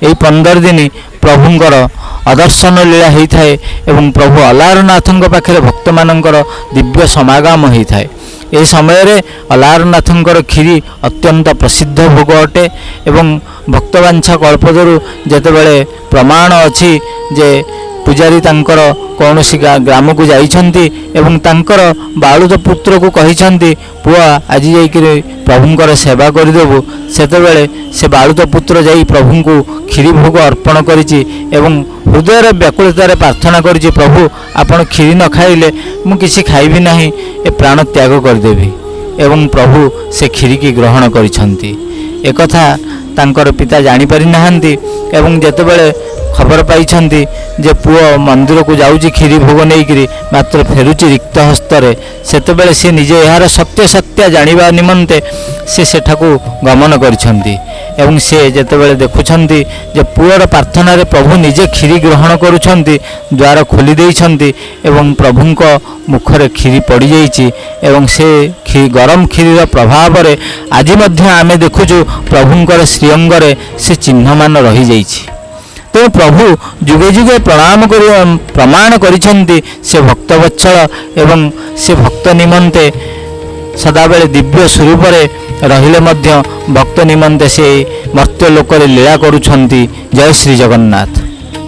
এই 15 दिन प्रभुंकर अदर्शन लीला होता है एवं प्रभु अलारनाथों पाखे भक्त मानकर दिव्य समागम होता है। ये समय रे अलारनाथंकर खीरी अत्यंत प्रसिद्ध भोग अटे एवं भक्तवांछा कल्पतरु जेतेबेले प्रमाण अछि जे पूजारी तांकर कौनसी ग्राम को जाइछंती एवं तांकर बालुत पुत्र को कहिछंती पुआ आज जाइकिरी प्रभुंकर सेवा करदेबु सेतेबेले से बालुत पुत्र जाई प्रभु को खीरी भोग अर्पण करिछि एवं हृदय व्याकुलतार प्रार्थना करिछि प्रभु आपण खीरी न खाइले मु किछि खाइबि नाही ए प्राण त्याग करदेबि एवं प्रभु से खीरी की ग्रहण करिछंती। एकथा तांकर पिता जानि पारि नाहंती एवं जेतेबेले खबर पाइछंती जे पुओ मंदिर को जाउची खीरी भोग नेइकिरी मात्र फेरुची रिक्त हस्तरे सेतेबेले से निजे यार सत्य सत्य जानिबा निमंते से सेठाकू गमन करिछंती एवं से जेतेबेले देखुछंती जे पुओर प्रार्थना रे प्रभु निजे खीरी ग्रहण करुछंती द्वार खोली देइछंती एवं प्रभुंक मुखरे खीरी पड़ी जाइछि एवं से गरम खीरीर प्रभाव रे आज मध्य आमे देखुछु प्रभुंकर श्रीअंगरे से चिन्ह मान रही जाइछि। तो प्रभु जुगे जुगे प्रमाण करिछंती से भक्तवत्सल एवं से भक्त निमंते सदाबेले दिव्य स्वरूप रहिले मध्य भक्त निमंते से मर्त्य लोक लीला करुछंती। जय श्री जगन्नाथ।